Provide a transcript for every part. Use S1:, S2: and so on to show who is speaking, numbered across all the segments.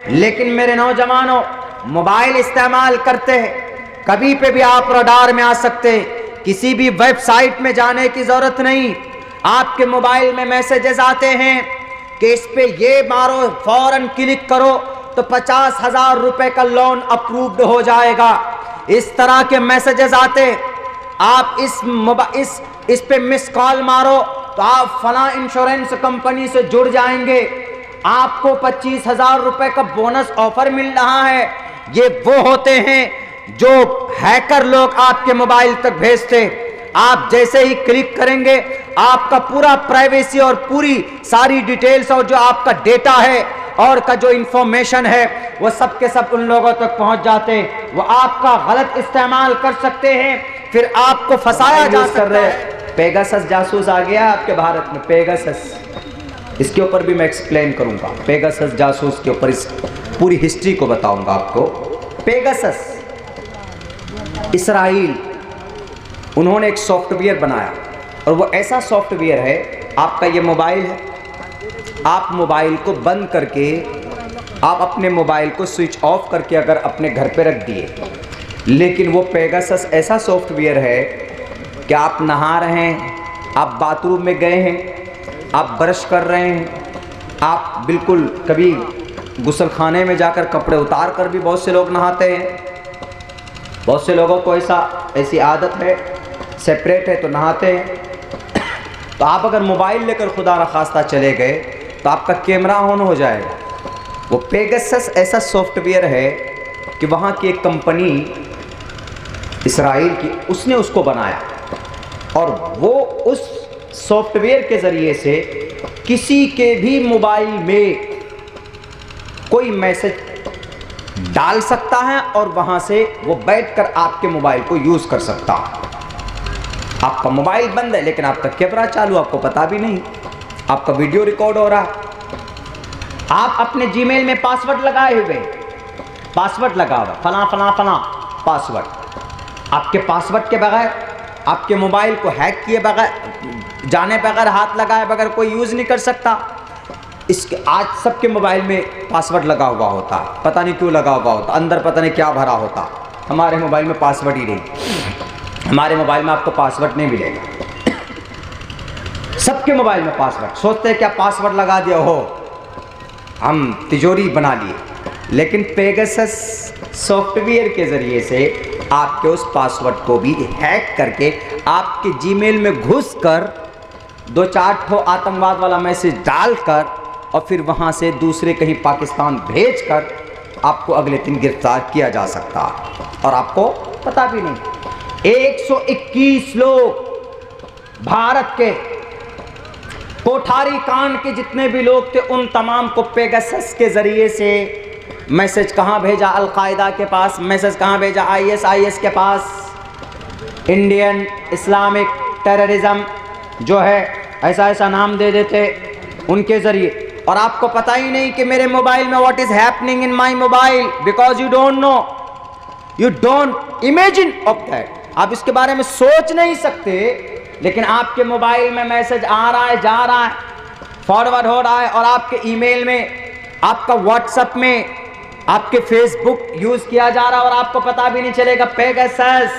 S1: लेकिन मेरे नौजवानों, मोबाइल इस्तेमाल करते हैं, कभी पे भी आप रडार में आ सकते हैं। किसी भी वेबसाइट में जाने की जरूरत नहीं। आपके मोबाइल में मैसेजेस आते हैं कि इस पे ये मारो, फौरन क्लिक करो तो 50,000 रुपए का लोन अप्रूव्ड हो जाएगा। इस तरह के मैसेजेस आते। आप इस पे मिस कॉल मारो तो आप फला इंश्योरेंस कंपनी से जुड़ जाएंगे, आपको 25,000 रुपए का बोनस ऑफर मिल रहा है। ये वो होते हैं जो हैकर लोग आपके मोबाइल तक भेजते। आप जैसे ही क्लिक करेंगे, आपका पूरा प्राइवेसी और पूरी सारी डिटेल्स और जो आपका डेटा है और का जो इंफॉर्मेशन है वो सब के सब उन लोगों तक पहुंच जाते हैं। वो आपका गलत इस्तेमाल कर सकते हैं, फिर आपको फंसाया जा सकता है। पेगासस जासूस आ गया आपके भारत में। पेगासस, इसके ऊपर भी मैं एक्सप्लेन करूंगा। पेगासस जासूस के ऊपर इस पूरी हिस्ट्री को बताऊंगा आपको। पेगासस इस्राइल, उन्होंने एक सॉफ्टवेयर बनाया और वो ऐसा सॉफ्टवेयर है, आपका ये मोबाइल है, आप मोबाइल को बंद करके, आप अपने मोबाइल को स्विच ऑफ करके अगर अपने घर पे रख दिए, लेकिन वो पेगासस ऐसा सॉफ्टवेयर है कि आप नहा रहे हैं, आप बाथरूम में गए हैं, आप ब्रश कर रहे हैं, आप बिल्कुल कभी गुस्ल खाने में जाकर कपड़े उतार कर भी बहुत से लोग नहाते हैं। बहुत से लोगों को ऐसी आदत है, सेपरेट है तो नहाते हैं। तो आप अगर मोबाइल लेकर खुदा न खास्ता चले गए तो आपका कैमरा ऑन हो जाएगा। वो पेगासस ऐसा सॉफ्टवेयर है कि वहाँ की एक कंपनी इस्राइल की, उसने उसको बनाया और वो उस सॉफ्टवेयर के ज़रिए से किसी के भी मोबाइल में कोई मैसेज डाल सकता है और वहाँ से वो बैठकर आपके मोबाइल को यूज़ कर सकता है। आपका मोबाइल बंद है लेकिन आपका कैमरा चालू, आपको पता भी नहीं, आपका वीडियो रिकॉर्ड हो रहा है। आप अपने जीमेल में पासवर्ड लगाए हुए, पासवर्ड लगा हुआ फला फला फला पासवर्ड, आपके पासवर्ड के बगैर, आपके मोबाइल को हैक किए बगैर, जाने बगैर, हाथ लगाए बगैर कोई यूज़ नहीं कर सकता। इसके आज सबके मोबाइल में पासवर्ड लगा हुआ होता है, पता नहीं क्यों लगा हुआ होता, अंदर पता नहीं क्या भरा होता। हमारे मोबाइल में पासवर्ड ही नहीं, हमारे मोबाइल में आपको पासवर्ड नहीं मिलेगा। सबके मोबाइल में पासवर्ड, सोचते हैं क्या पासवर्ड लगा दिया हो, हम तिजोरी बना लिए, लेकिन पेगासस सॉफ्टवेयर के ज़रिए से आपके उस पासवर्ड को भी हैक करके आपके जीमेल में घुसकर 2-4 ठो आतंकवाद वाला मैसेज डालकर और फिर वहाँ से दूसरे कहीं पाकिस्तान भेजकर आपको अगले दिन गिरफ्तार किया जा सकता है और आपको पता भी नहीं। 121 लोग भारत के कोठारी कांड के जितने भी लोग थे उन तमाम को पेगासस के ज़रिए से मैसेज कहाँ भेजा, अल-कायदा के पास, मैसेज कहाँ भेजा, ISIS के पास, इंडियन इस्लामिक टेररिज्म जो है ऐसा ऐसा नाम दे देते उनके ज़रिए। और आपको पता ही नहीं कि मेरे मोबाइल में what is happening in my mobile, because you don't know, you don't imagine of that. आप इसके बारे में सोच नहीं सकते, लेकिन आपके मोबाइल में मैसेज आ रहा है, जा रहा है, फॉरवर्ड हो रहा है और आपके ईमेल में, आपका व्हाट्सएप में, आपके फेसबुक यूज़ किया जा रहा है और आपको पता भी नहीं चलेगा। पेगासस।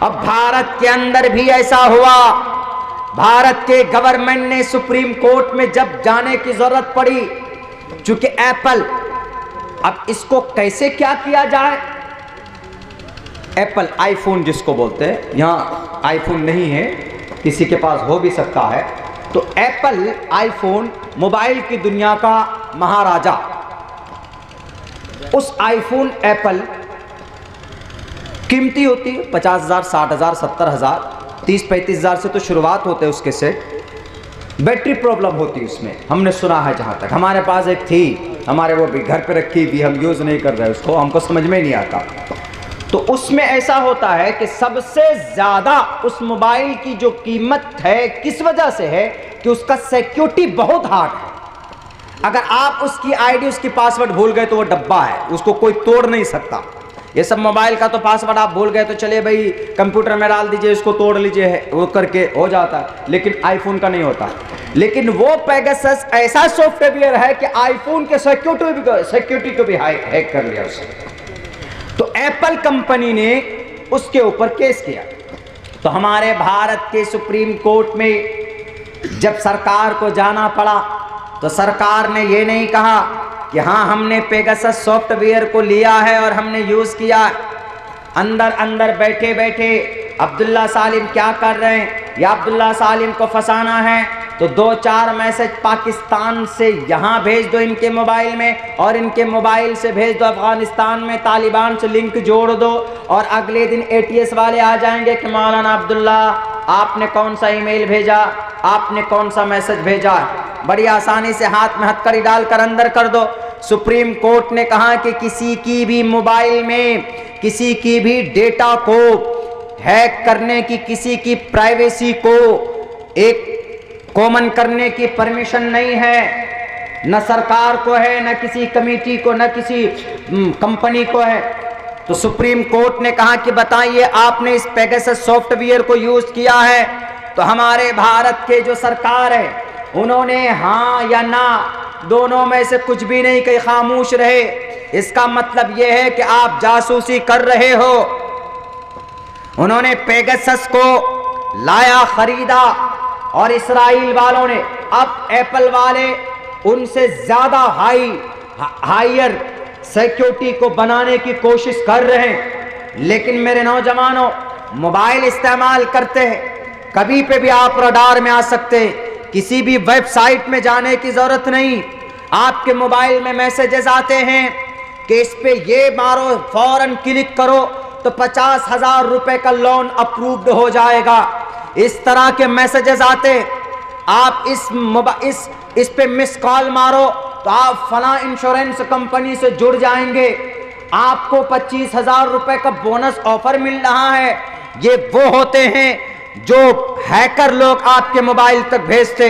S1: अब भारत के अंदर भी ऐसा हुआ। भारत के गवर्नमेंट ने सुप्रीम कोर्ट में जब जाने की जरूरत पड़ी, चूंकि एप्पल, अब इसको कैसे क्या किया जाए, एप्पल आईफोन जिसको बोलते हैं, यहाँ आईफोन नहीं है, किसी के पास हो भी सकता है, तो एप्पल आईफोन मोबाइल की दुनिया का महाराजा। उस आईफोन एप्पल कीमती होती है, 50,000, 60,000, 70,000, 30-35,000 से तो शुरुआत होते हैं उसके सेट। बैटरी प्रॉब्लम होती है उसमें, हमने सुना है, जहाँ तक हमारे पास एक थी, हमारे वो भी घर पे रखी भी, हम यूज़ नहीं कर रहे उसको, हमको समझ में नहीं आता। तो उसमें ऐसा होता है कि सबसे ज़्यादा उस मोबाइल की जो कीमत है किस वजह से है कि उसका सिक्योरिटी बहुत हार्ड है। अगर आप उसकी आईडी, उसकी पासवर्ड भूल गए तो वो डब्बा है, उसको कोई तोड़ नहीं सकता। ये सब मोबाइल का तो पासवर्ड आप भूल गए तो चलिए भाई कंप्यूटर में डाल दीजिए, इसको तोड़ लीजिए, है वो करके हो जाता है, लेकिन आईफोन का नहीं होता। लेकिन वो पेगासस ऐसा सॉफ्टवेयर है कि आईफोन के सिक्योरिटी को भी हैक कर लिया उसने। तो एप्पल कंपनी ने उसके ऊपर केस किया। तो हमारे भारत के सुप्रीम कोर्ट में जब सरकार को जाना पड़ा तो सरकार ने ये नहीं कहा कि हाँ हमने पेगासस सॉफ्टवेयर को लिया है और हमने यूज़ किया। अंदर अंदर बैठे बैठे अब्दुल्ला सालिम क्या कर रहे हैं, या अब्दुल्ला सालिम को फंसाना है तो 2-4 मैसेज पाकिस्तान से यहाँ भेज दो इनके मोबाइल में, और इनके मोबाइल से भेज दो अफ़गानिस्तान में, तालिबान से लिंक जोड़ दो, और अगले दिन ATS वाले आ जाएंगे कि मौलाना अब्दुल्ला आपने कौन सा ईमेल भेजा, आपने कौन सा मैसेज भेजा। बड़ी आसानी से हाथ में हथकड़ी डालकर अंदर कर दो। सुप्रीम कोर्ट ने कहा कि किसी की भी मोबाइल में किसी की भी डेटा को हैक करने की, किसी की प्राइवेसी को एक कॉमन करने की परमिशन नहीं है, न सरकार को है, न किसी कमेटी को, न किसी कंपनी को है। तो सुप्रीम कोर्ट ने कहा कि बताइए आपने इस पेगासस सॉफ्टवेयर को यूज किया है। तो हमारे भारत के जो सरकार है उन्होंने हाँ या ना दोनों में से कुछ भी नहीं कही, खामोश रहे। इसका मतलब यह है कि आप जासूसी कर रहे हो। उन्होंने पेगासस को लाया, खरीदा, और इस्राइल वालों ने, अब एप्पल वाले उनसे ज्यादा हायर सिक्योरिटी को बनाने की कोशिश कर रहे हैं। लेकिन मेरे नौजवानों, मोबाइल इस्तेमाल करते हैं, कभी पे भी आप रडार में आ सकते हैं, किसी भी वेबसाइट में जाने की जरूरत नहीं। आपके मोबाइल में मैसेजेस आते हैं कि इस पे ये मारो, फौरन क्लिक करो तो 50,000 रुपए का लोन अप्रूव्ड हो जाएगा। इस तरह के मैसेजेस आते। आप इस पे मिस कॉल मारो तो आप फला इंश्योरेंस कंपनी से जुड़ जाएंगे, आपको 25,000 रुपए का बोनस ऑफर मिल रहा है। ये वो होते हैं जो हैकर लोग आपके मोबाइल तक भेजते।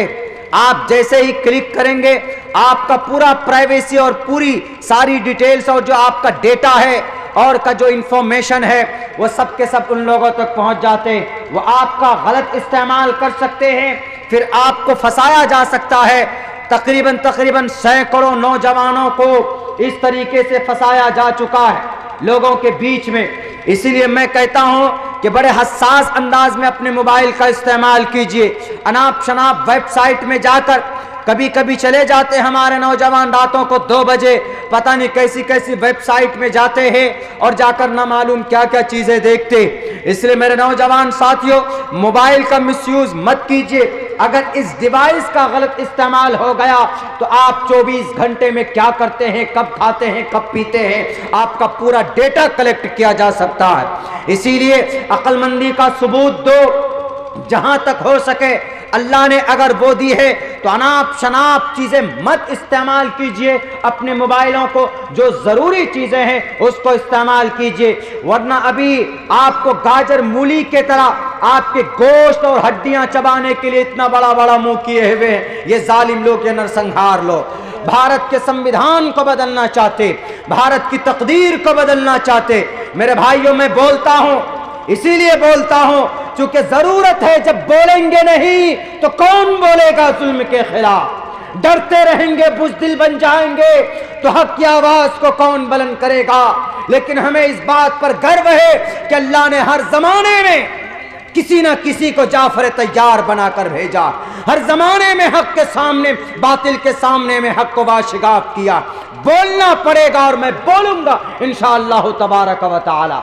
S1: आप जैसे ही क्लिक करेंगे आपका पूरा प्राइवेसी और पूरी सारी डिटेल्स और जो आपका डेटा है और का जो इंफॉर्मेशन है वो सब के सब उन लोगों तक पहुंच जाते हैं। वो आपका गलत इस्तेमाल कर सकते हैं, फिर आपको फंसाया जा सकता है। तकरीबन सैकड़ों नौजवानों को इस तरीके से फंसाया जा चुका है लोगों के बीच में। इसीलिए मैं कहता हूं कि बड़े हसास अंदाज में अपने मोबाइल का इस्तेमाल कीजिए। अनाप शनाप वेबसाइट में जाकर कभी कभी चले जाते हमारे नौजवान रातों को 2 बजे, पता नहीं कैसी कैसी वेबसाइट में जाते हैं और जाकर ना मालूम क्या क्या चीजें देखते। इसलिए मेरे नौजवान साथियों, मोबाइल का मिसयूज मत कीजिए। अगर इस डिवाइस का गलत इस्तेमाल हो गया तो आप 24 घंटे में क्या करते हैं, कब खाते हैं, कब पीते हैं, आपका पूरा डेटा कलेक्ट किया जा सकता है। इसीलिए अक्लमंदी का सबूत दो, जहां तक हो सके। अल्लाह ने अगर वो दी है तो अनाप शनाप चीजें मत इस्तेमाल कीजिए अपने मोबाइलों को, जो जरूरी चीजें हैं उसको इस्तेमाल कीजिए। वरना अभी आपको गाजर मूली के तरह आपके गोश्त और हड्डियां चबाने के लिए इतना बड़ा बड़ा मुंह किए हुए हैं ये जालिम लोग, ये नरसंहार लोग। भारत के संविधान को बदलना चाहते, भारत की तकदीर को बदलना चाहते। मेरे भाइयों, मैं बोलता हूं, इसीलिए बोलता हूं क्योंकि जरूरत है। जब बोलेंगे नहीं तो कौन बोलेगा जुल्म के खिलाफ? डरते रहेंगे, बुज़दिल बन जाएंगे तो हक की आवाज को कौन बुलंद करेगा? लेकिन हमें इस बात पर गर्व है कि अल्लाह ने हर जमाने में किसी ना किसी को जाफर तैयार बनाकर भेजा। हर जमाने में हक के सामने, बातिल के सामने में हक को वाशिगाफ किया। बोलना पड़ेगा और मैं बोलूंगा इंशाअल्लाह तबारक व तआला।